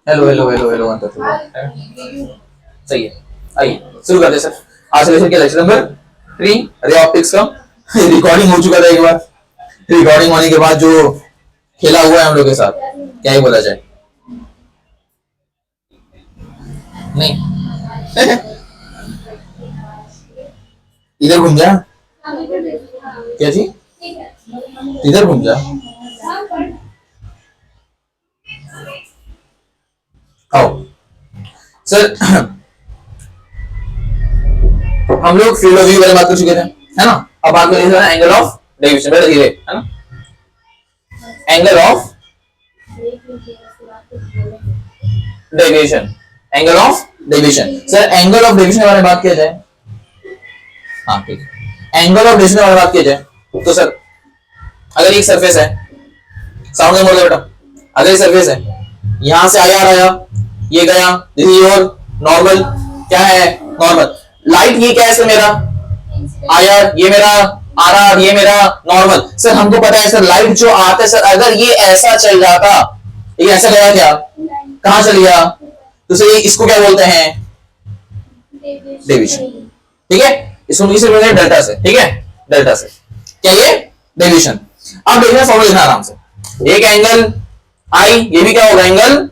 Hello hello hello hello 1 2 3 सही है। आइए शुरू करते हैं सर। आज का लेक्चर क्या, लेक्चर नंबर 3 रे ऑप्टिक्स का। रिकॉर्डिंग हो चुका था एक बार, रिकॉर्डिंग होने के बाद जो खेला हुआ है हम लोग के साथ, क्या ही बोला जाए। नहीं इधर घूम जा, क्या जी, इधर घूम जा। आओ सर, हम लोग फील्ड ऑफ व्यू वाले बात कर चुके थे, है ना। अब बात करेंगे एंगल ऑफ डेविएशन, बेटा धीरे, है ना। Angle of deviation, angle of deviation. Sir angle of deviation के बारे में बात किया जाए, हाँ ठीक है। एंगल ऑफ डेविएशन के बारे में बात किया जाए तो सर, अगर एक सरफेस है, साउंड बोल बेटा, अगर एक सरफेस है, यहां से आया आया, ये गया, दिस इज योर नॉर्मल, क्या है नॉर्मल। लाइट ये क्या है सर, मेरा आया, ये मेरा आ रहा, ये मेरा नॉर्मल। सर हमको पता है सर, लाइट जो आता है सर, अगर ये ऐसा चल जाता, ये ऐसा गया, क्या कहां चल गया, तो सर इसको क्या बोलते हैं, डेविएशन। ठीक है, इसको किससे बोलते हैं, डेल्टा से। ठीक है, डेल्टा से क्या ये डेविएशन। अब देखना फॉर्मूला लिखना आराम से। एक एंगल आई, ये भी क्या होगा, एंगल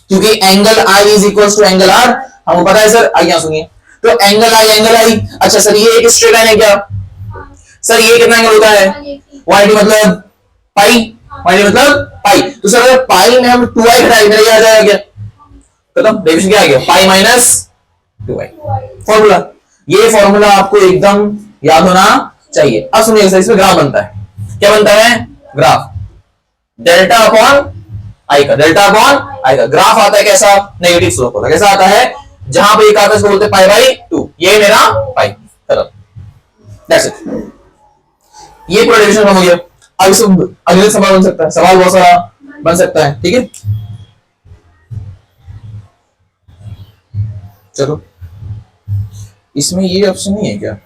क्योंकि angle I is equal to angle R, हमको पता है सर। आइए सुनिए, तो एंगल आई, एंगल आई। अच्छा सर ये एक स्ट्रेट लाइन है क्या, सर ये कितना एंगल होता है, 180 मतलब पाई, 180 मतलब पाई। तो सर अगर पाई में हम 2i घटाएंगे, मेरा ये आ जाएगा क्या, खत्म, डेविएशन क्या आ गया, पाई माइनस 2i। फॉर्मूला, ये फॉर्मूला आपको एकदम याद होना चाहिए। अब सुनिए सर, इसमें ग्राफ बनता है, क्या बनता है, ग्राफ डेल्टा अपॉन आई का, डेल्टा अपॉन आई का। ग्राफ आता है कैसा, नेगेटिव स्लोप होता है। कैसा आता है, जहां पे एक आता है उसको बोलते हैं पाई बाई 2, ये मेरा पाई, खत्म, दैट्स इट। ये पूरा डेविएशन हो गया। अब इसको अगले सवाल बन सकता है, सवाल बहुत सारा बन सकता है। ठीक है, चलो इसमें ये ऑप्शन नहीं है क्या,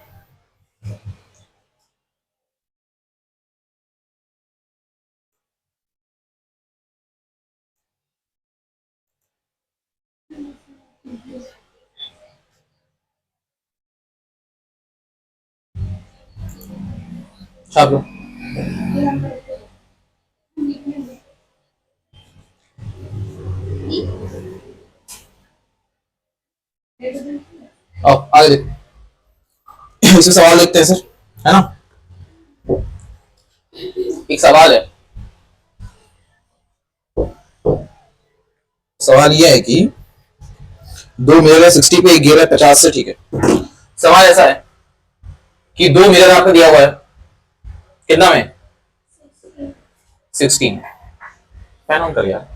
छाप लो। आओ आगे देखो, इसमें सवाल देखते हैं सर, है ना। एक सवाल है, सवाल यह है कि दो मिरर है 60 पे, एक गियर है 50 से। ठीक है, सवाल ऐसा है कि दो मिरर आपको दिया हुआ है, कितना में, 16। फैन ऑन कर यार,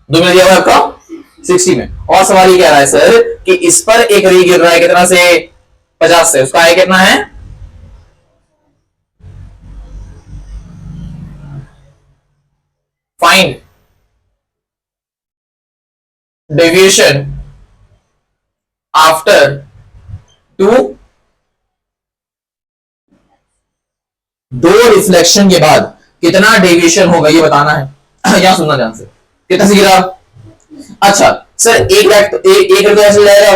दो मिरर दिया हुआ है आपका 60 में, और सवाल ये कह रहा है सर कि इस पर एक रे गिर रहा है कितना से, 50 से, उसका आई कितना है, फाइंड डेविएशन आफ्टर 2, दो रिफ्लेक्शन के बाद कितना डेविएशन होगा ये बताना है। यहां सुनना ध्यान से, कितना से गिरा। अच्छा सर एक तो ऐसे जाएगा,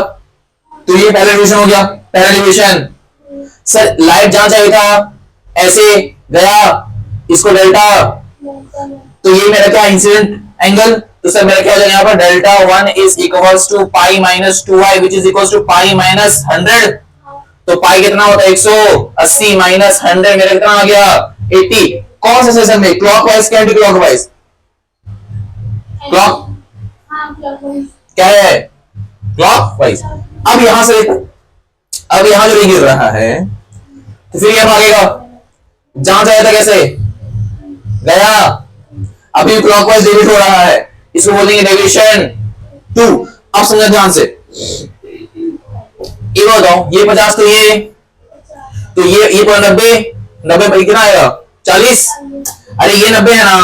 तो ये पहला डेविएशन हो गया, पहला डेविएशन। सर लाइट जहां चाहिए था ऐसे गया, इसको डेल्टा, तो ये मेरा क्या इंसिडेंट एंगल, तो सर मेरा क्या हो जाएगा यहाँ पर, delta 1 is equals to pi minus 2i which is equals to pi minus 100। तो पाई कितना होता है, 180 माइनस 100, मेरा कितना आ गया, 80। कौन से सेशन में, क्लॉकवाइज क्या एंटी क्लॉकवाइज, क्लॉक क्या है, क्लॉकवाइज। अब यहां से देखो, अब यहां जो गिर रहा है, तो फिर ये भागेगा, जहां जाया था कैसे गया, अभी क्लॉकवाइज डेविएट हो रहा है, इसको बोलेंगे डेविएशन 2। अब समझो ध्यान से, ये बताओ, ये 50 तो ये पूरा 90 पर कितना आएगा, 40। अरे ये 90 है ना,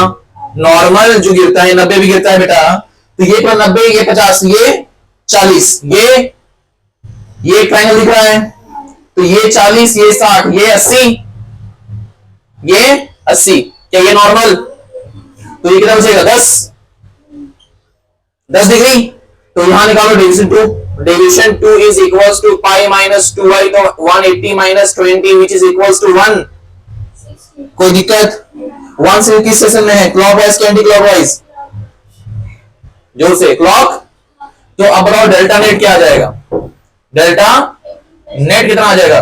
नॉर्मल जो गिरता है 90 भी गिरता है बेटा, तो ये पूरा 90, ये 50, ये 40, ये ट्रायंगल दिख रहा है, तो ये 40, ये 60, ये 80, ये 80, क्या ये नॉर्मल, तो ये कितना बचेगा, 10। 10 डिग्री। तो यहां निकालो deviation 2। Deviation 2 is equals to pi minus 2y, तो 180 minus 20 which is equals to 1। कोई दिक्कत? 1 से किस सेशन में है, क्लॉकवाइज के एंटी क्लॉकवाइज? जोर से, क्लॉक। तो अब बताओ डेल्टा नेट क्या आ जाएगा? डेल्टा नेट कितना आ जाएगा?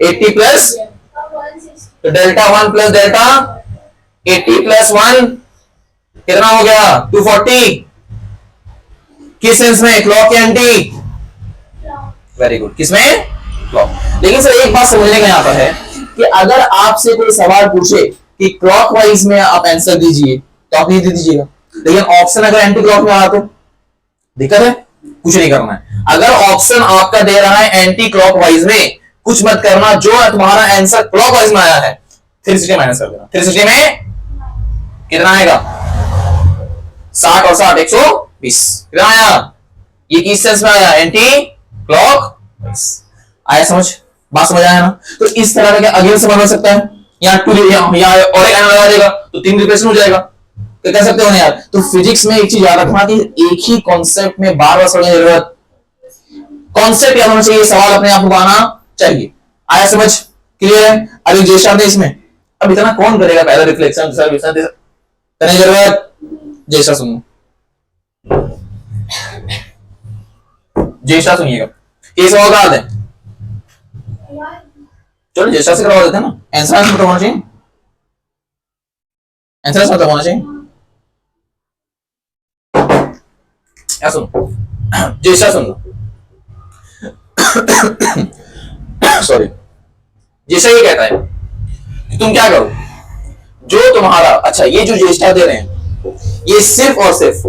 80 प्लस, तो डेल्टा 1 प्लस डेल्टा 80 प्लस 1 कितना हो गया? 240। किस सेंस में, क्लॉक या एंटी? वेरी गुड, किसमें? क्लॉक। लेकिन सर एक बात समझने का यहां पर है कि अगर आपसे कोई सवाल पूछे कि क्लॉकवाइज में आप आंसर दीजिए तो आप नहीं दे दीजिएगा, लेकिन ऑप्शन अगर एंटी क्लॉक में आया तो दिक्कत है, कुछ नहीं करना है। अगर ऑप्शन आपका दे रहा है एंटी क्लॉकवाइज में, कुछ मत करना, जो तुम्हारा आंसर क्लॉकवाइज में आया है 360 माइनस कर देना। 360 में कितना आएगा? 60 और 60 120। कितना आया? ये किस सेंस में आया? Anti clockwise. आया समझ? बात समझ आया ना? तो इस तरह का क्या अगेन से बन सकता है, यहाँ टू यहाँ और एक लगा देगा तो 3 रिप्लेसमेंट हो जाएगा। तो कह सकते हो ना यार। तो फिजिक्स में एक चीज याद रखना कि एक ही कॉन्सेप्ट में बार बार समझने की जरूरत, कॉन्सेप्ट याद होना चाहिए, सवाल अपने आप को आना चाहिए। आया समझ? क्लियर है? अभी जेशा थे इसमें, अब इतना कौन करेगा पहला रिफ्लेक्शन सर्विसन करने की जरूरत? जेशा सुनो, जेशा सुनिएगा, ये सवाल करा दें, चलो जेशा से करवा देते हैं ना। आंसर मतलब होना चाहिए, आंसर मतलब होना चाहिए। क्या सुनो, जेशा सुन लो। सॉरी, जेशा ये कहता है कि तुम क्या करो, जो तुम्हारा, अच्छा ये जो ज्येष्ठा दे रहे हैं ये सिर्फ और सिर्फ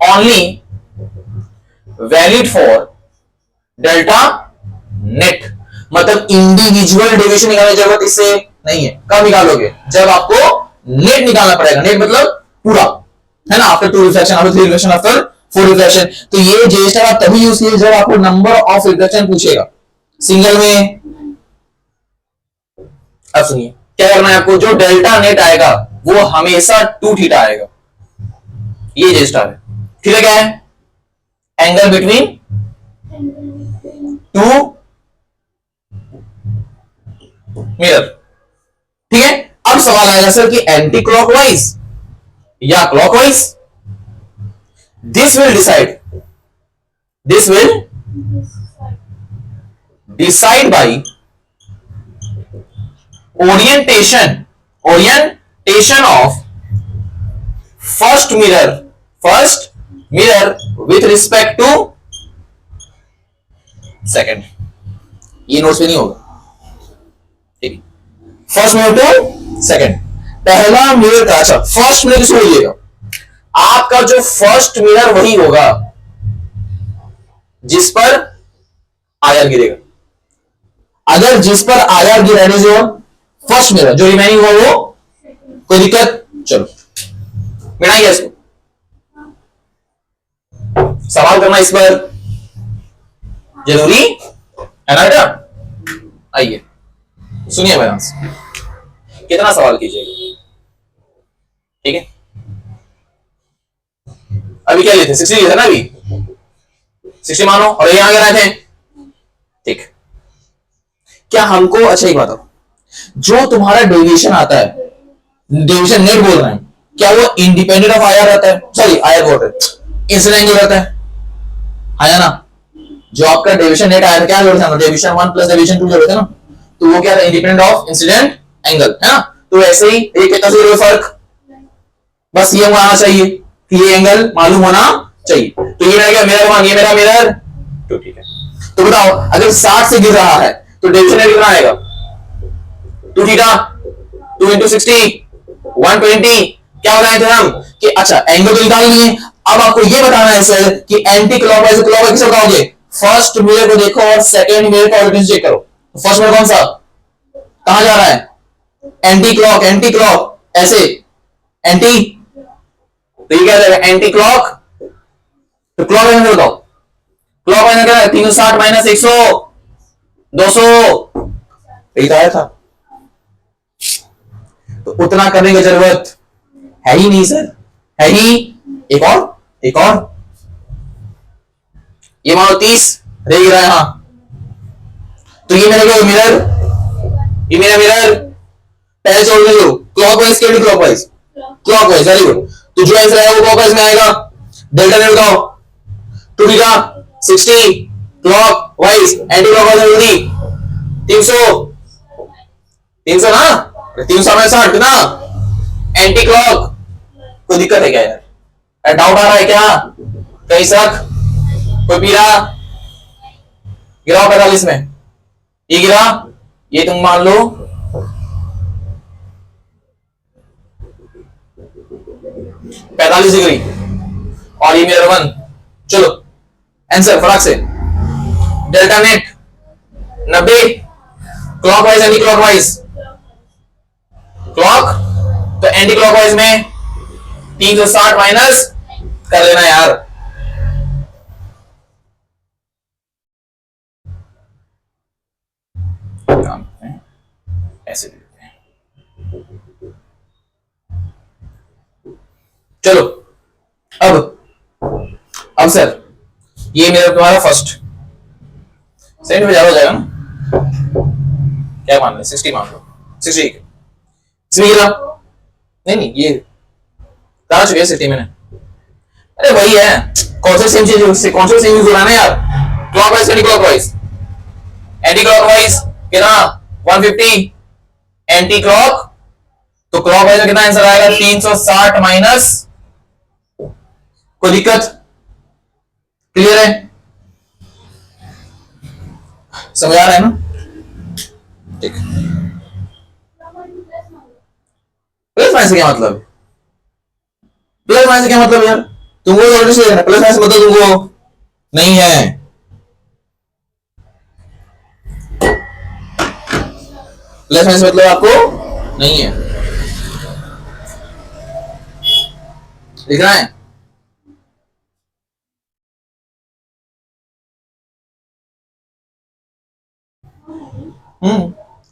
only valid for delta net, मतलब इंडिविजुअल डेविएशन निकालने की जरूरत इससे नहीं है। कब निकालोगे? जब आपको नेट निकालना पड़ेगा। नेट मतलब पूरा, है ना? After 2 reflection, after 3 reflection, after 4 reflection. तो ये जेस्टर आप तभी यूज कीजिए जब आपको नंबर ऑफ रिफ्लेक्शन पूछेगा सिंगल में। अब सुनिए क्या करना है आपको, जो डेल्टा नेट आएगा वो हमेशा 2 थीटा आएगा। ये जेस्टर है। थीटा क्या है? Angle between 2 mirror. ठीक है, अब सवाल आएगा सर कि एंटी क्लॉकवाइज या clockwise? This will decide by orientation of first mirror with respect to second. ये नोट्स में नहीं होगा, ठीक? फर्स्ट मिरर टू सेकंड, पहला मिरर का, अच्छा फर्स्ट मिरर किसको बोलिएगा? आपका जो फर्स्ट मिरर वही होगा जिस पर आयर गिरेगा। अगर जिस पर आयर गिरा जो फर्स्ट मिरर, जो रिमेनिंग हुआ वो, कोई दिक्कत? चलो मिटाइए इसको, सवाल करना इस पर जरूरी है ना बेटा? आइए सुनिए मेरा आंसर, कितना सवाल कीजिएगा, ठीक है? अभी क्या लिए थे? 60 लिए थे ना, अभी 60 मानो, और यहां गिराए थे, ठीक? क्या हमको, अच्छा एक बताओ, जो तुम्हारा डेविएशन आता है, डेविएशन नेट बोल रहे हैं, क्या वो इंडिपेंडेंट ऑफ आयर रहता है? सॉरी आयर बोल रहे, इंसिडेंट एंगल रहता है, आया ना? जो आपका डेविएशन नेट आया था क्या जोड़ते हैं? डेविएशन 1 प्लस डेविएशन 2 जोड़ते हैं ना, तो वो क्या था? इंडिपेंडेंट ऑफ इंसिडेंट एंगल, है ना? तो ऐसे ही एक कितना से फर्क, बस ये आना चाहिए कि ये एंगल मालूम होना चाहिए। तो ये मेरा क्या मिरर 1, ये मेरा मिरर 2, ठीक है? तो बताओ अगर 60 से गिर रहा है तो डेविएशन नेट कितना आएगा? 2 थीटा, 2 into 60 120। क्या बताए थे हम कि अच्छा एंगल तो निकाल लिए, अब आपको ये बताना है सर कि एंटी क्लॉकवाइज क्लॉकवाइज किसे बताओगे? फर्स्ट मिरर को देखो और सेकंड मिरर का ओरिएंटेशन चेक करो। फर्स्ट मिरर कौन सा, कहां जा रहा है? एंटी क्लॉक, ऐसे एंटी, तो ये क्या जाएगा? Anti clock. तो क्लॉक एंगल बताओ, क्लॉक एंगल क्या है? 360 माइनस 100 200, यही तो आया था। तो उतना करने की जरूरत है ही नहीं सर, है ही। एक और एक और, ये मानो 30 रह गिरा यहां, तो ये मेरा क्या मिरर, ये मेरा मिरर पहले छोड़ दो, क्लॉकवाइज के anti clockwise, clockwise, very good. तो जो आंसर आएगा वो क्लॉकवाइज में आएगा। डेल्टा नेट बताओ, 2 थीटा 60 क्लॉकवाइज, एंटी क्लॉकवाइज में 300, 300 ना, 300 में 60 ना, एंटी क्लॉक। कोई दिक्कत है क्या यार, डाउट आ रहा है क्या, कहीं शक, कोई पीरा, गिराओ 45 में, ये गिरा, ये तुम मान लो 45 डिग्री, और ये मेरा 1। चलो आंसर फटाक से, delta net 90 clockwise anti clockwise, clock तो एंटी क्लॉकवाइज में 360 माइनस कर लेना यार, ऐसे देते हैं। चलो अब सर ये मेरा तुम्हारा फर्स्ट, सेकंड में ज्यादा हो जाएगा ना, क्या मान लो 60 मान लो, 60 इसमें गिरा, नहीं ये कहा चुके 60 मैंने, अरे वही है, कौन सा सेम चीज, कौन सा सेम यूज हो रहा है ना यार, clockwise anti clockwise, anti clockwise कितना 150, एंटी क्लॉक तो क्लॉकवाइज में कितना आंसर आएगा 360 माइनस, कोई दिक्कत, क्लियर है, समझ आ रहा है ना, ठीक। प्लस माइनस क्या मतलब, प्लस माइनस क्या मतलब यार, तुमको ऑलरेडी से प्लस माइनस मतलब तुमको नहीं है, प्लस माइनस मतलब आपको नहीं है, लिख रहा है,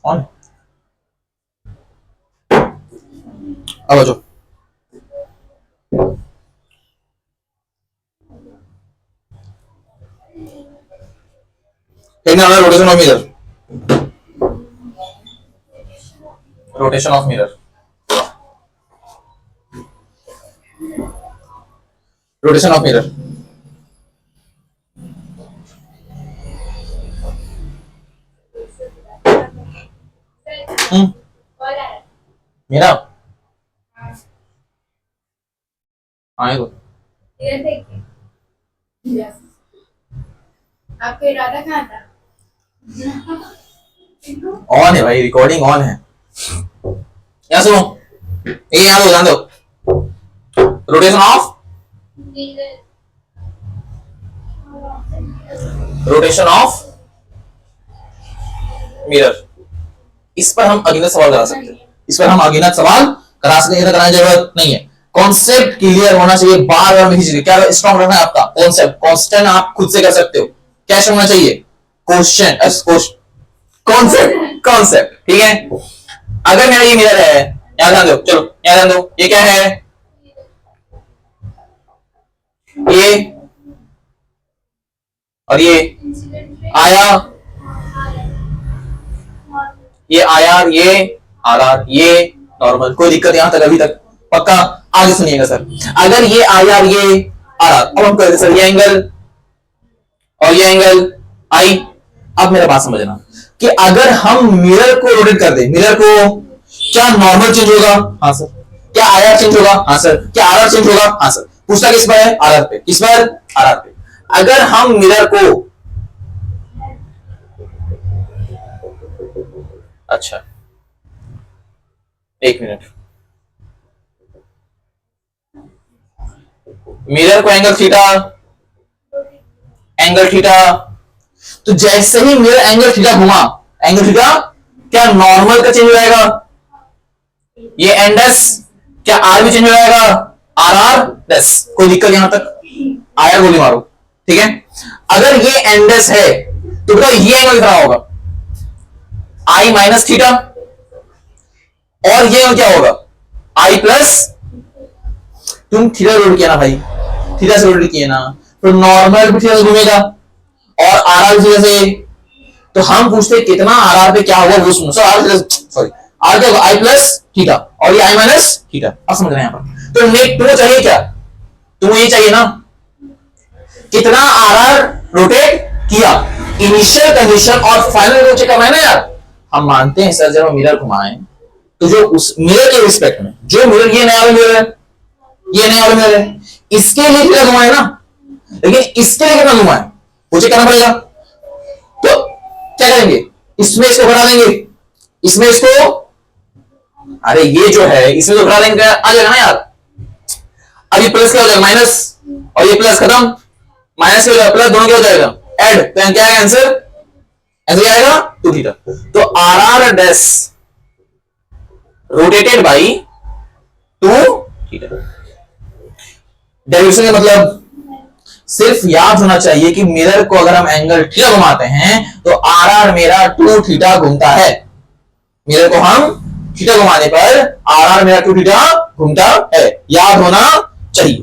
ऑन, अब जो rotation of mirror, rotation of mirror, rotation of mirror, मेरा आएगा, आपका इरादा कहाँ था? ऑन है भाई, रिकॉर्डिंग ऑन है, यहाँ सुनो, ये यहाँ दो, ध्यान दो, rotation of, rotation of mirror, इस पर हम अगेनस्ट सवाल करा सकते हैं, इस पर हम अगेनस्ट सवाल करा सकते हैं, कराने की जरूरत नहीं है, कॉन्सेप्ट क्लियर होना चाहिए, बार बार नहीं चाहिए, क्या स्ट्रॉन्ग रहना है आपका कॉन्सेप्ट, क्वेश्चन आप खुद से कर सकते हो, क्या होना चाहिए क्वेश्चन, कॉन्सेप्ट, कॉन्सेप्ट, ठीक है। अगर मेरा ये मिरर है, याद ध्यान दो, चलो याद ध्यान दो, ये क्या है, ये और ये आया, ये आर, ये आर, ये नॉर्मल, कोई दिक्कत यहां तक अभी तक पक्का, आगे सुनिएगा सर, अगर ये आर, ये आर, अब हम कहते सर ये एंगल और ये एंगल आई, अब मेरा बात समझना कि अगर हम मिरर को रोटेट कर दे, मिरर को, क्या नॉर्मल चेंज होगा, हाँ सर, क्या आर चेंज होगा, हाँ सर, क्या आर चेंज होगा, हाँ सर, पूछता किस पर है, आर पे, किस पर, आर पे, अगर हम मिरर को, अच्छा एक मिनट, मिरर को एंगल थीटा, एंगल थीटा, तो जैसे ही मिरर एंगल थीटा घुमा, एंगल थीटा क्या नॉर्मल का चेंज हो जाएगा, ये एंडस क्या आर भी चेंज हो जाएगा, आर आर दस, कोई दिक्कत यहां तक, आया गोली मारो, ठीक है। अगर ये एंडस है तो बेटा ये एंगल कितना होगा, आई माइनस थीटा, और ये क्या होगा आई प्लस, तुम थीटा रोड किया ना भाई, थीटा से रोटेट किए ना, तो नॉर्मल भी थीटा से घूमेगा और आर थीटा से। तो हम पूछते कितना आर पे क्या होगा वो सुनो सर। आर सॉरी आर क्या होगा आई प्लस थीटा और ये आई माइनस थीटा। अब समझ रहे हैं यहाँ पर। तो नेट टू चाहिए क्या, तो ये चाहिए ना कितना आर रोटेट किया, इनिशियल कंडीशन और फाइनल को चेक करना है ना यार। हम मानते हैं सर जब हम मिरर घुमाएं तो जो उस मिरर के रिस्पेक्ट में जो मिरर ये नया वाला मिरर है, ये नया वाला मिरर है, इसके लिए कितना घुमाए ना, लेकिन इसके लिए कितना घुमाए वो चेक करना पड़ेगा। तो क्या करेंगे, इसमें इसको बढ़ा देंगे, इसमें इसको, अरे ये जो है इसमें तो बढ़ा देंगे आ जाएगा ना यार। अब ये प्लस क्या हो जाएगा माइनस, और ये प्लस खत्म, माइनस क्या हो जाएगा प्लस, दोनों क्या हो जाएगा ऐड। तो क्या आएगा आंसर, ऐसे क्या आएगा 2 थीटा। तो R R dash rotated by 2 theta. Derivation का मतलब सिर्फ याद होना चाहिए कि मिरर को अगर हम एंगल थीटा घुमाते हैं तो आर आर मेरा 2 थीटा घूमता है। मिरर को हम थीटा घुमाने पर आर आर मेरा 2 थीटा घूमता है, याद होना चाहिए।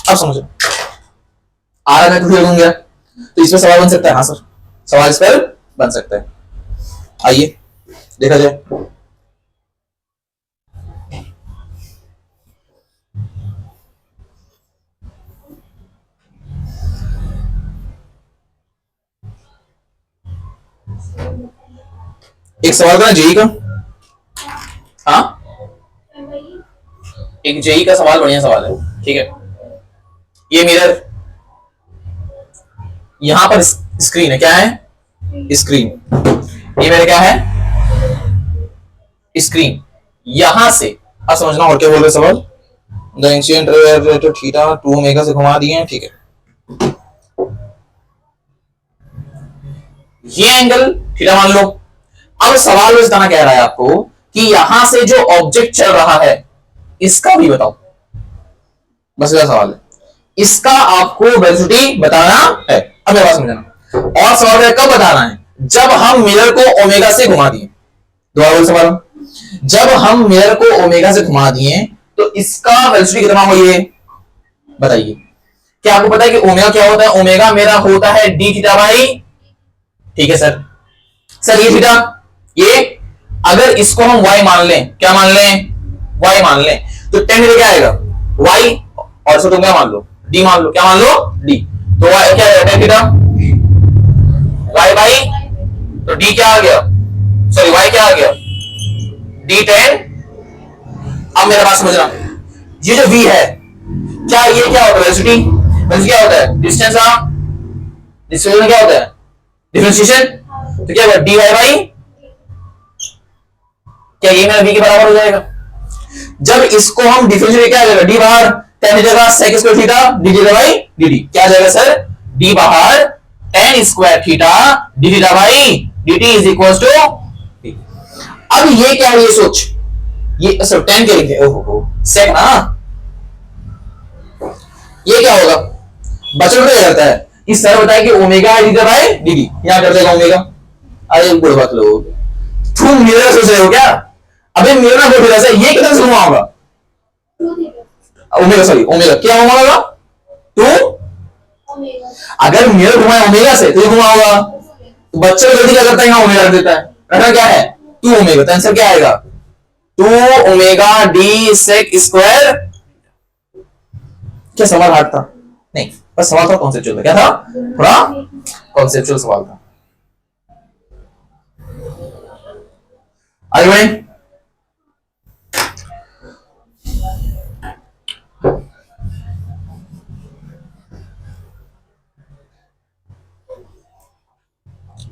अब समझो आर आर मेरा 2 थीटा घूम गया, तो इसमें सवाल बन सकता है। हाँ सर सवाल इस पर बन सकता है। आइए देखा जाए। एक सवाल था जेई का, हाँ एक जेई का सवाल, बढ़िया सवाल है, ठीक है। ये मिरर, यहां पर स्क्रीन है, क्या है स्क्रीन, ये मेरे क्या है स्क्रीन, यहां से। अब समझना और क्या बोल रहे सवाल। द इंसिडेंट रे तो थीटा 2 ओमेगा से घुमा दिए हैं, ठीक है। ये एंगल थीटा मान लो। अब सवाल में बताना कह रहा है आपको कि यहां से जो ऑब्जेक्ट चल रहा है इसका भी बताओ, बस यह सवाल है, इसका आपको वेलोसिटी बताना है। अब मेरे बात समझना। और सवाल है कब बताना है, जब हम मिरर को ओमेगा से घुमा दिए। दोबारा बोल सवाल, जब हम मिरर को ओमेगा से घुमा दिए तो इसका वेलोसिटी कितना हो ये बताइए। क्या आपको पता है कि ओमेगा क्या होता है, ओमेगा मेरा होता है डी थीटा बाई, ठीक है सर। सर ये थीटा, ये अगर इसको हम y मान लें, क्या मान लें y मान लें, तो tan थीटा क्या आएगा y, और इसको तुम क्या मान लो d मान लो, क्या मान लो d। तो y क्या आएगा tan थीटा y बाई, तो d क्या आ गया, सॉरी y क्या आ गया d tan। अब मेरा बात समझना, ये जो v है क्या ये क्या होता है वेलोसिटी, वेलोसिटी क्या होता है डिस्टेंस, डिस्टेंस में क्या होता है डिफरेंशिएशन। तो क्या होगा dy बाई, क्या ये मेरा v के बराबर हो जाएगा। जब इसको हम डिफरेंशिएट क्या आ जाएगा d बाहर, tan theta sec square theta d theta by dt, क्या आ जाएगा सर d बाहर tan square theta d theta by dt is equals to. अब ये क्या है, ये सोच, ये सर tan के लिखे, ओहो sec ना, ये क्या होगा बचत में क्या करता है, इस तरह बताया कि omega d theta by dt, यहां कर देगा ओमेगा। अरे बुढ़वा लोग तुम मिरर सोच रहे हो क्या, अबे मिरर ना बोल से ये कितना से घुमा होगा ओमेगा, सॉरी ओमेगा क्या होगा 2 ओमेगा। अगर मिरर घुमाए ओमेगा से तो ये घुमा होगा, तो बच्चा जल्दी क्या करता है यहाँ ओमेगा रख देता है, रखना क्या है 2 ओमेगा। तो आंसर क्या आएगा 2 ओमेगा डी सेक स्क्वायर। क्या सवाल हार्ड था, नहीं बस सवाल था कॉन्सेप्चुअल, क्या था थोड़ा कॉन्सेप्चुअल सवाल था। आगे बढ़े।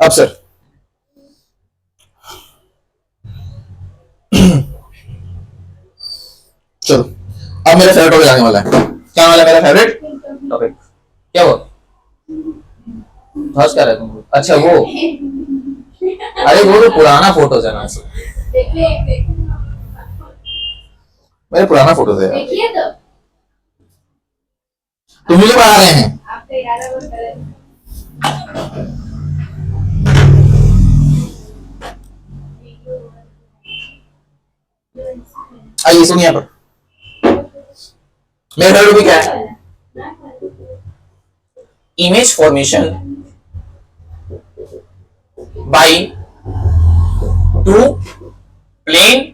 अब सर चलो अब मेरा फेवरेट टॉपिक आने वाला है। क्या वाला मेरा फेवरेट टॉपिक, क्या वो हंस क्या रहे तुम, अच्छा वो, अरे वो तो पुराना फोटोज है ना, मेरे पुराना फोटोज है यार, तुम मुझे पढ़ा रहे हैं। आइए सुनिए, पर मेरा फेवरेट टॉपिक क्या है, image formation by two plane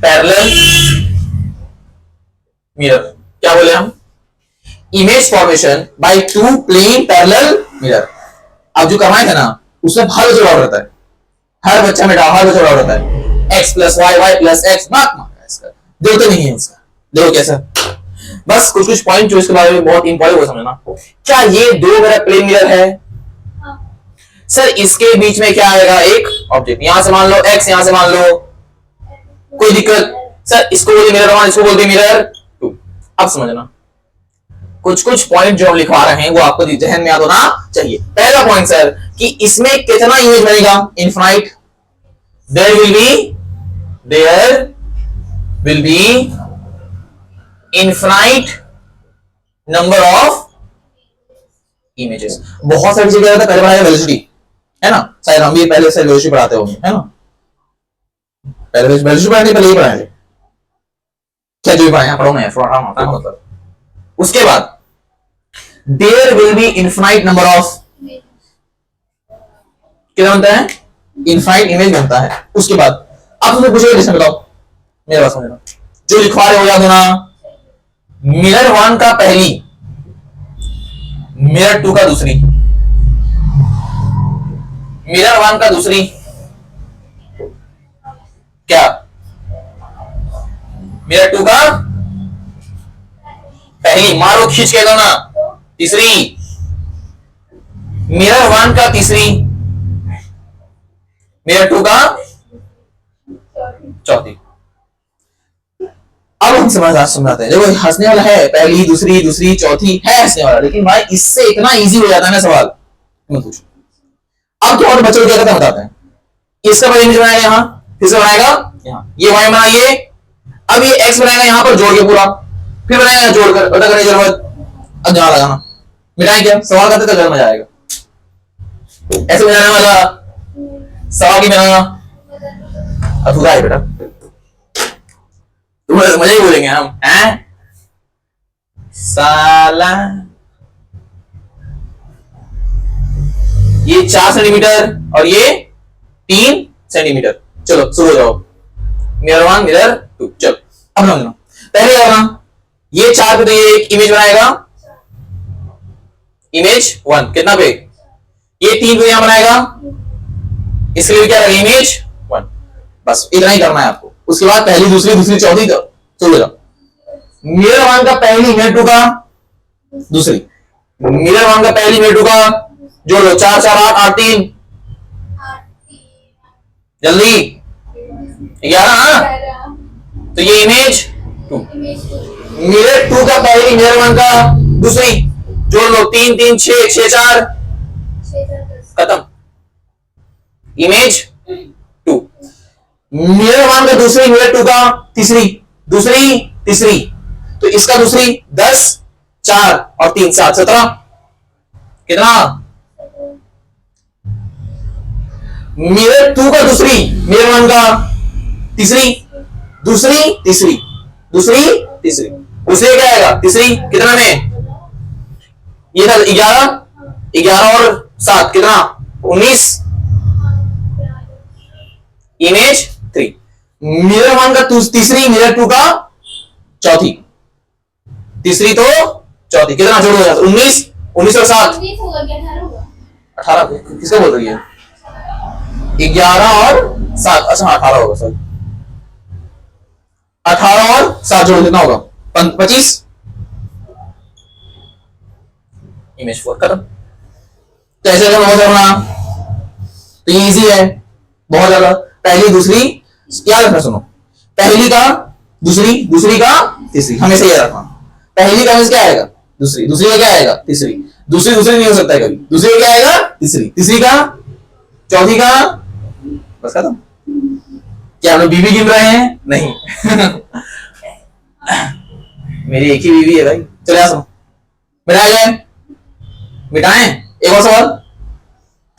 parallel mirror. क्या बोले हम? Image formation by two plane parallel mirror. अब जो करवाए थे ना उसमें हर बच्चा डाउट रहता है, हर बच्चा में हर बच्चा डाउट रहता है, x plus Y Y plus X इसका देखते नहीं है उसका। देखो कैसा, बस कुछ कुछ पॉइंट जो इसके बारे में बहुत इंपॉर्टेंट हो समझना। क्या ये दो मेरा प्लेन मिरर है? सर इसके बीच में क्या आएगा? एक ऑब्जेक्ट। यहां से मान लो x, यहां से मान लो, कोई दिक्कत? सर इसको बोलते मिरर वन, इसको बोलते मिरर टू। अब समझना कुछ कुछ पॉइंट जो हम लिखवा रहे हैं वो आपको जहन में याद होना चाहिए। पहला पॉइंट सर कि इसमें कितना इमेज बनेगा? Infinite. There will be infinite number of images. बहुत सारी चीजें पहले पढ़ाया वेलोसिटी, है ना? शायद हम भी पहले से वेलोसिटी पढ़ाते होंगे, है ना? पहले वेलोसिटी पढ़ाने पहले ही पढ़ाएंगे क्या? जो भी पढ़ाया पढ़ो ना, थोड़ा आराम होता है मतलब। उसके बाद there will be infinite number of, कितना बनता है? इनफाइनाइट इमेज बनता है। उसके बाद अब तुमने पूछे लिस्ट बताओ, मेरे पास समझना जो लिखवा रहे हो याद होना। मिरर वन का पहली, मिरर टू का दूसरी, मिरर वन का दूसरी, क्या मिरर टू का पहली, मारो खींच के दो ना, तीसरी, मिरर वन का तीसरी, मिरर टू का चौथी। अब हम समझाते हैं। देखो हंसने वाला है, पहली दूसरी दूसरी चौथी है हंसने वाला, लेकिन भाई इससे इतना इजी हो जाता है ना सवाल, मत पूछो। अब तो और बच्चों को क्या करते हैं बताते हैं। इसका इमेज बनाएगा यहाँ, फिर से बनाएगा यहाँ, ये वाई बनाइए, अब ये एक्स बनाएगा यहाँ पर जोड़ के पूरा, फिर बनाएगा जोड़कर, पता करने की जरूरत। अब जहां लगाना मिटाएं क्या? सवाल करते तो घर मजा आएगा। ऐसे बनाने वाला सवाल की बनाना अधूरा है बेटा, तुम मजा ही बोलेंगे हम, हैं साला। ये 4 सेंटीमीटर और ये 3 सेंटीमीटर। चलो शुरू हो जाओ। Mirror one mirror two. चलो अब समझना, पहले करना ये 4 पे तो ये एक इमेज बनाएगा, इमेज वन कितना पे? ये 3 पे यहां बनाएगा, इसके लिए क्या रहेगा? Image one. बस इतना ही करना है आपको। उसके बाद पहली दूसरी दूसरी चौथी तो चलो जाओ। मिरर वन का पहली, मिरर टू का दूसरी, मिरर वन का पहली मिरर टू का जोड़ लो, 4 4 8 8 3, जल्दी 11। तो ये इमेज टू, मिरर टू का पहली मिरर वन का दूसरी जोड़ लो, 3 3 6 6 4 खत्म, इमेज टू। मिरर वन का दूसरी, मिरर टू का तीसरी, दूसरी तीसरी, तो इसका दूसरी 10 4 और 3 7 17, कितना? मिरर टू का दूसरी, मिरर वन का तीसरी, दूसरी तीसरी, दूसरी तीसरी, दूसरी क्या आएगा? तीसरी कितना में? ये था 11 11 और 7 कितना? 19, इमेज 3। मिरर वन का तीसरी, मिरर टू का चौथी, तीसरी तो चौथी, कितना जोड़ हो जाता? 19 19 और 7 18। किसका बोल रही है? 11 और 7, अच्छा 18 होगा सर, 18 और 7 जोड़ कितना होगा? 25, इमेज 4 खत्म। तो ऐसे करना, तो ये इजी है बहुत ज्यादा। पहली दूसरी याद रखना, सुनो, पहली का दूसरी, दूसरी का तीसरी, हमेशा याद रखना। पहली का क्या आएगा? दूसरी, दूसरी का क्या आएगा? तीसरी, दूसरी दूसरी नहीं हो सकता है कभी, दूसरी का क्या आएगा? तीसरी, तीसरी का चौथी का, बस खत्म। क्या हम लोग बीवी गिन रहे हैं? नहीं मेरी एक ही बीवी है भाई। चले आ, मिटाया जाए, मिटाएं। एक और सवाल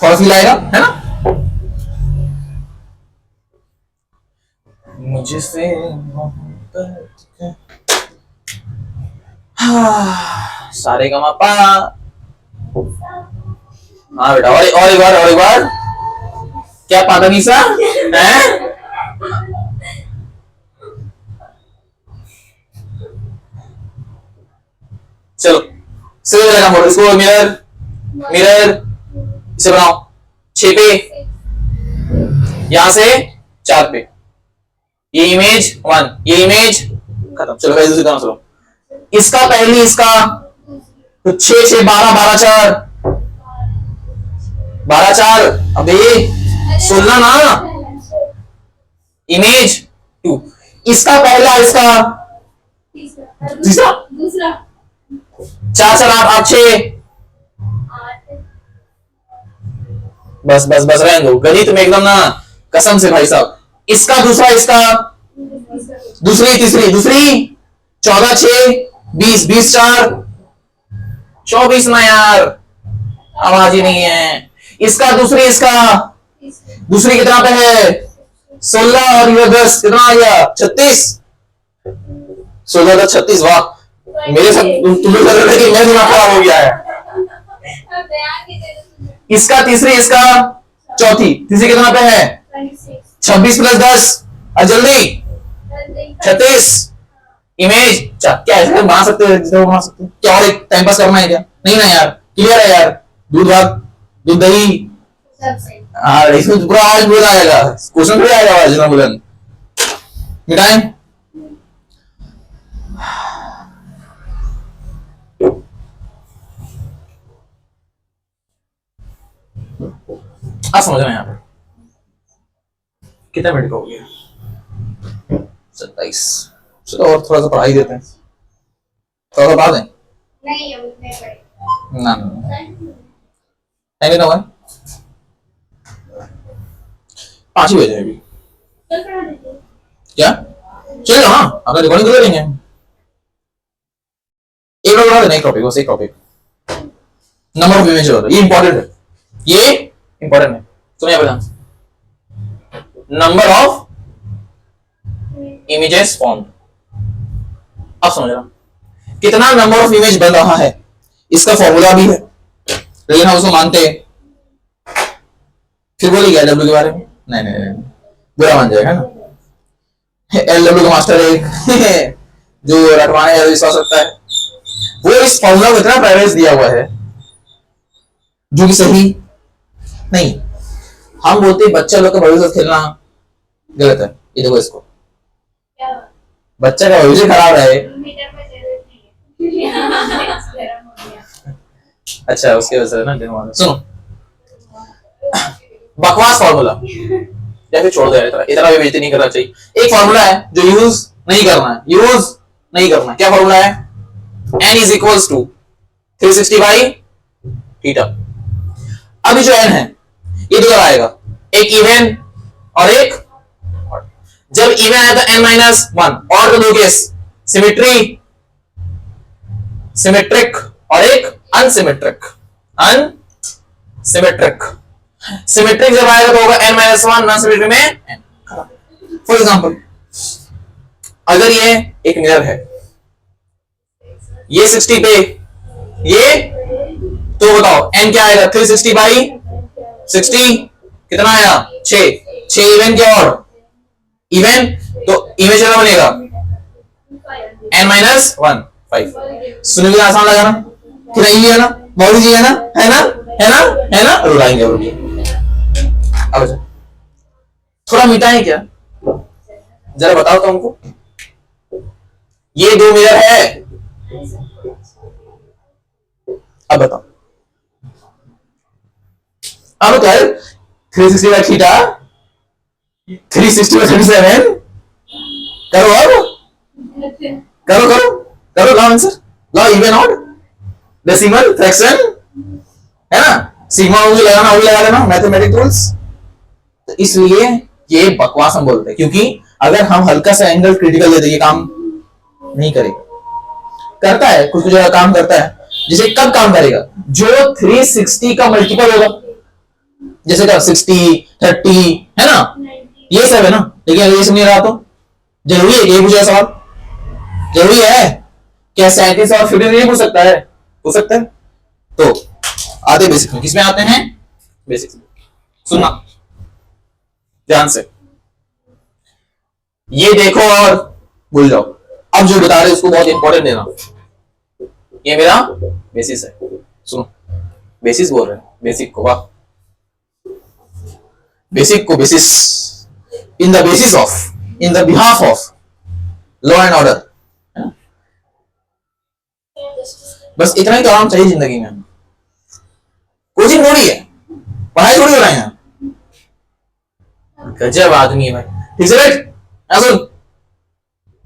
थोड़ा फील आएगा, है ना? मुझसे मोहब्बत हाँ, सारे का मापा। हाँ बेटा, और एक बार, और एक बार। क्या पाता निशा है? चलो सीधे लगा फोटो, इसको मिरर, मिरर इसे बनाओ 6 पे, यहां से 4 पे, ये इमेज 1, ये इमेज खत्म। चलो भाई दूसरी तरह चलो, इसका पहली, इसका तो 6 6 12 12 4 12 4, अबे 16 ना, इमेज 2, इसका पहला, इसका तीसरा, दूसरा 4 4 8 8 6, बस बस बस रहने दो, गणित में एकदम ना कसम से भाई साहब। इसका दूसरा, इसका दूसरी, तीसरी, दूसरी 14 6 20 20 4 24 ना यार, आवाज ही नहीं है। इसका दूसरी, इसका दूसरी कितना पे है? 16 और ये 10 कितना आ गया? 36, 16 का 36, वाह मेरे साथ तुम्हें लग रहा है कि मैं दिमाग खराब हो गया है। इसका तीसरी, इसका चौथी, तीसरी कितना पे है? 26 प्लस 10, और जल्दी 36, इमेज क्या ऐसे बना सकते हो? बना सकते हो क्या? और एक टाइम पास करना है क्या? नहीं ना यार, क्लियर है यार। दूध भात, दूध दही, हाँ इसमें पूरा आज बोला आएगा, क्वेश्चन भी आएगा आज ना बुलंद मिटाएं। आप समझ रहे हैं यहाँ पे कितना मिनट का हो गया? 27। चलो और थोड़ा सा पढ़ाई देते हैं, थोड़ा सा पढ़ा दें। नहीं ना नहीं ना भाई, 5 ही बजे अभी क्या चलेगा? हाँ अगर रिकॉर्डिंग कर लेंगे, एक बार बता देना, एक टॉपिक, बस एक टॉपिक, नंबर ऑफ इमेज होता है, ये इंपॉर्टेंट है, ये इंपॉर्टेंट है। सुनिए यहाँ पे नंबर ऑफ इमेजेस फॉर्म, आप समझ रहे हो कितना नंबर ऑफ इमेज बन रहा है, इसका फॉर्मूला भी है, लेकिन हम उसको मानते हैं। फिर बोली क्या डब्ल्यू के बारे में? नहीं नहीं नहीं, बुरा मान जाएगा ना। एल डब्ल्यू का मास्टर एक जो रटवाने विश्वास रखता है, वो इस फॉर्मूला को इतना प्राइवेट दिया हुआ है जो कि सही नहीं। हम बोलते हैं बच्चा लोग का भविष्य खेलना गलत है, ये देखो इसको, बच्चा का भविष्य खराब है। अच्छा उसके वजह से ना, सुनो बकवास फॉर्मूला या फिर छोड़ दे, इतना भी बेइज्जती नहीं करना चाहिए। एक फॉर्मूला है जो यूज नहीं करना है, यूज नहीं करना। क्या फॉर्मूला है? n is equals to 360 by theta. अभी जो n है ये दो आएगा, एक इवन और एक ऑड। जब इवन आया तो n माइनस 1, और तो दो केस, सिमेट्री, सिमेट्रिक और एक अनसिमेट्रिक। अनसिमेट्रिक, सिमेट्रिक जब आएगा तो होगा n माइनस 1, नॉन सिमेट्रिक में n। फॉर एग्जाम्पल अगर ये एक मिरर है, ये 60 पे, ये तो बताओ n क्या आएगा? 360 बाई 60 कितना आया? 6 इवन क्या और इवन, तो इमेज क्या बनेगा? n minus 1 5। सुनने में आसान लगा ना? कितना इजी है ना? बहुत इजी है ना? है ना? है ना? है ना? रुलाएंगे अब थोड़ा मिटाएं क्या, जरा बताओ तो हमको। ये दो मिरर है, अब बताओ, अब तो 360 बाई थीटा, 360 बाई 37 करो, अब करो करो करो, लाओ आंसर, लाओ इवन ऑड डेसिमल फ्रैक्शन, है ना? सिग्मा वो भी लगाना, वो भी लगा लेना, मैथमेटिक टूल्स। तो इसलिए ये बकवास हम बोलते हैं, क्योंकि अगर हम हल्का सा एंगल क्रिटिकल दे देंगे काम नहीं करेगा। करता है कुछ जगह काम करता है, जिसे कब काम करेगा? जो 360 का मल्टीपल होगा, जैसे क्या 60 30 है ना, ये सब है ना। लेकिन अगर ये सब नहीं रहा तो जरूरी है ये पूछा सवाल? जरूरी है क्या 37 और 53 नहीं पूछ सकता है? पूछ सकता है। तो आते बेसिक में, किसमें आते हैं? बेसिक में। सुनना ध्यान से, ये देखो और भूल जाओ। अब जो बता रहे उसको बहुत इंपॉर्टेंट देना। ये मेरा बेसिस है, सुनो। बेसिस बोल रहे हैं, बेसिक को। वाह, बेसिक को basis, in the basis of, in the behalf of law and order. बस इतना ही तो आराम चाहिए जिंदगी में। कोचिंग थोड़ी है, पढ़ाई थोड़ी हो रहा है। गजब आदमी है भाई। ठीक है राइट? सुन,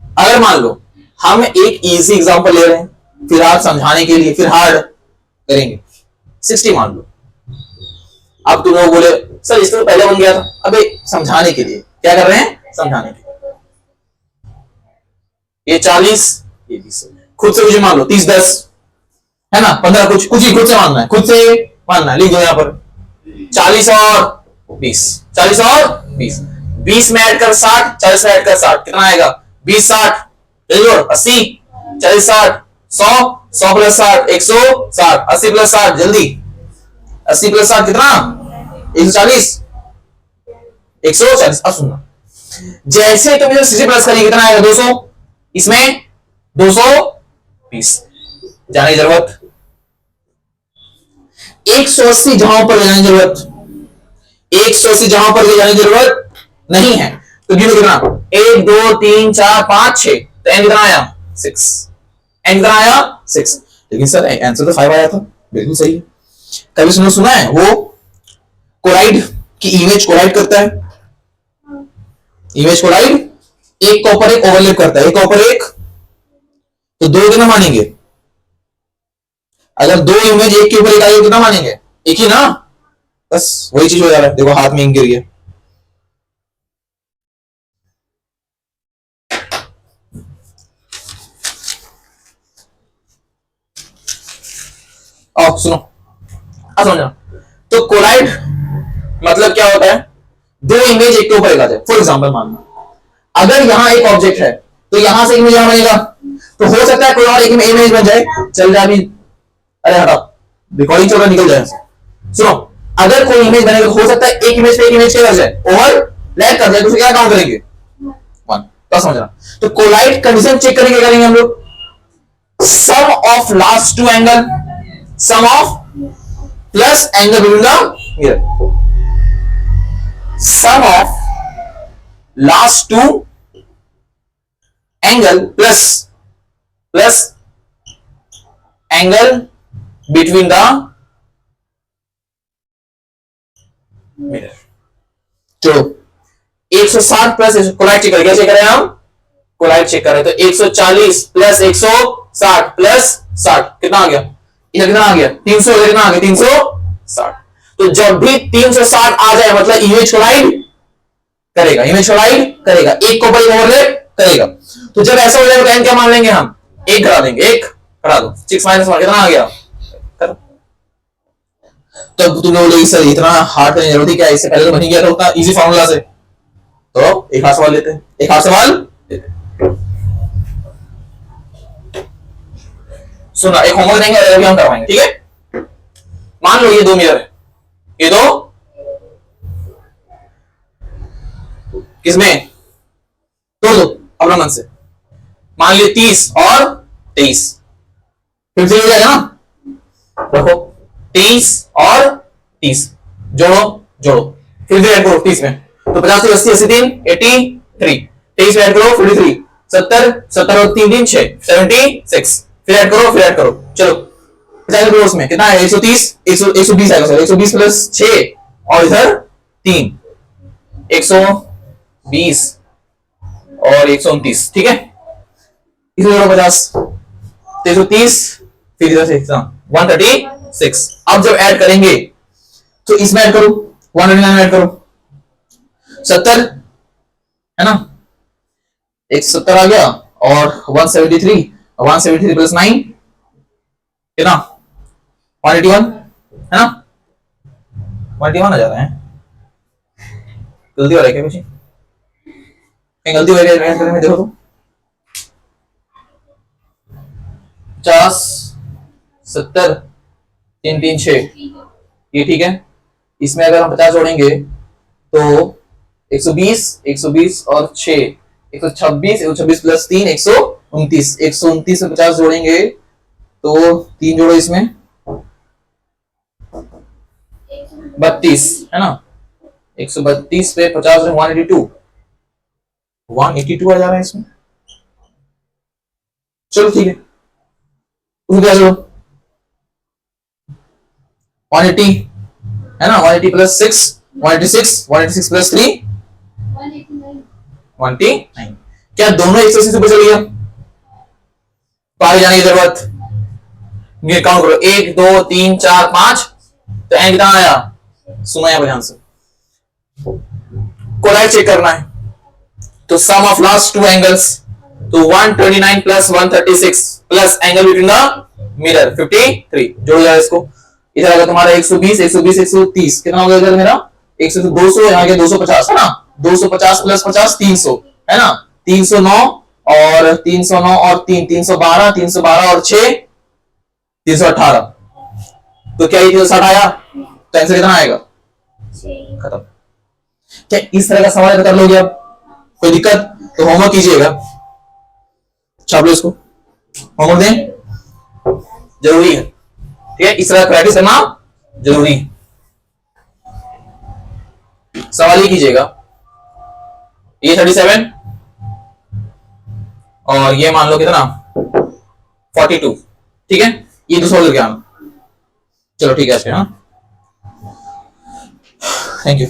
अगर मान लो हम एक इजी एग्जांपल ले रहे हैं, फिर आप समझाने के लिए फिर हार्ड करेंगे। 60 मान लो। अब तुम लोग बोले सर इससे तो पहले बन गया था। अबे समझाने के लिए क्या कर रहे हैं? समझाने के लिए। ये 40, ये 20, खुद से मुझे मान लो 30 10 है ना, 15 कुछ ही खुद से मानना है, खुद से मानना है। लिख दो यहाँ पर 40 और 20, 40 और 20, 20 में ऐड कर 60, 40 में ऐड कर 60, कितना आएगा? 20 60 80, 40 60 100, 100 प्लस 60 160, 80 प्लस 60 जल्दी, 80 प्लस 60 कितना? 140, 140। अब सुनना, जैसे तुम इसे 60 प्लस करेंगे कितना आएगा? 200, इसमें 220, जाने की जरूरत 180 जहां पर ले जाने की जरूरत, 180 जहां पर ले जाने की जरूरत नहीं है। तो गिनो कितना? 1 2 3 4 5 6, तो एन कितना आया? 6। एन कितना आया? 6। लेकिन सर आंसर तो 5 आया था। बिल्कुल सही है। कभी सुना है वो कोलाइड की इमेज कोलाइड करता है, इमेज कोलाइड, एक के ऊपर एक ओवरलैप करता है, एक के ऊपर एक, तो दो कितना मानेंगे? अगर दो इमेज एक के ऊपर एक आई कितना मानेंगे? एक ही ना। बस वही चीज हो जा रहा है। देखो हाथ में इंक गिर गया। आओ सुनो, अब समझना। तो कोलाइड मतलब क्या होता है? दो इमेज एक के ऊपर एक आ जाए। फॉर एग्जाम्पल मानना अगर यहां एक ऑब्जेक्ट है तो यहां से इमेज यहां बनेगा, तो हो सकता है कोई और एक इमेज बन जाए। चल जाए अभी, अरे हटाओ, रिकॉर्डिंग चल रहा, निकल जाए। सुनो, अगर कोई इमेज बनेगा तो हो सकता है एक इमेज पे एक इमेज क्या कर जाए? ओवरलैप कर जाए। तो क्या काउंट करेंगे? 1। तो समझना, तो कोलाइड कंडीशन चेक करेंगे, करेंगे हम लोग sum of last two angle, sum of plus angle between the mirror, sum of last two angle plus angle between the mirror. तो 160 प्लस कोलाइड चेक करें, चेक करें हम कोलाइड चेक करें, तो 140 प्लस 160 प्लस 60 कितना आ गया? इधर कितना आ गया? 300, इधर कितना आ गया? 360। तो जब भी 360 आ जाए मतलब इमेज कोलाइड करेगा, इमेज कोलाइड करेगा, एक को ऊपर ओवरलैप करेगा। तो जब ऐसा हो जाएगा तो एन क्या मान लेंगे हम? 1 करा देंगे, 1 करा दो, 6 माइनस 1 कितना आ गया? तो तुम लोग सर इतना हार्ड करने की जरूरत है क्या? इससे पहले तो बन ही गया था उतना इजी फार्मूला से। तो एक हाथ सवाल लेते हैं, एक हाथ सवाल लेते हैं। सुना, एक होमवर्क देंगे, अभी हम करवाएंगे, ठीक है? मान लो ये दो मिरर है, ये दो किसमें तोड़ दो अपना मन से। मान लीजिए 30 और 23, फिर से हो जाएगा ना। रखो 23 और 30, जोड़ो जोड़ो, फिर ऐड करो 30 में, तो 50 80 80 3 83, 23 में ऐड करो 43, 70 70 और 3 3 6 76, फिर ऐड करो चलो 50 करो, उसमें कितना है? 130 120 आएगा सर, 120 प्लस 6 और इधर 3 120 और 129, ठीक है? इधर 50 130, फिर इधर से 136। अब जब ऐड करेंगे तो इसमें ऐड करो 199 ऐड करो, 70 है ना, 170 आ गया और 173, 173 प्लस 9 कितना? 181 है ना, 181 आ जा रहा है। जल्दी हो रहा है क्या कुछ? कहीं गलती हुई है देखो तो। 50 70 3 3 6 ये ठीक है। इसमें अगर हम 50 जोड़ेंगे तो 120 120 और 6 126 126 प्लस 3 129 129 में 50 जोड़ेंगे तो 3 जोड़ो इसमें 32 है ना। 132 पे 50 में 182 182 आ जा रहा है इसमें। चलो ठीक है, उसमें क्या जोड़ो 180 है ना। 180 प्लस 6 186 186 प्लस 3 189। क्या दोनों 180 से ऊपर चल गया? तो आगे जाने की जरूरत, ये काउंट करो 1 2 3 4 5, तो एंड कितना आया? सुनो यहां पर ध्यान से, कोलैट चेक करना है। तो सम ऑफ लास्ट टू एंगल्स, तो 129 plus 136 plus angle between the mirror 53, जोड़ जाए इसको। इधर अगर तुम्हारा 120 120 130 कितना हो गया इधर मेरा 100 200, यहाँ के 250 है ना। 250 प्लस 50 300 है ना। 309 और 309 और 3 312 312 और 6 318। तो क्या ये 360 आया? तो आंसर कितना आएगा? खत्म। क्या इस तरह का सवाल कर लोगे? अब कोई दिक्कत? तो होमवर्क कीजिएगा, छाप लो इसको, होमवर्क दें, जरूरी है। ठीक है, इस तरह प्रैक्टिस करना जरूरी है। सवाल ये कीजिएगा, ये 37 और ये मान लो कितना 42, ठीक है। ये तो सॉल्व करके आना। चलो ठीक है, हाँ, थैंक यू।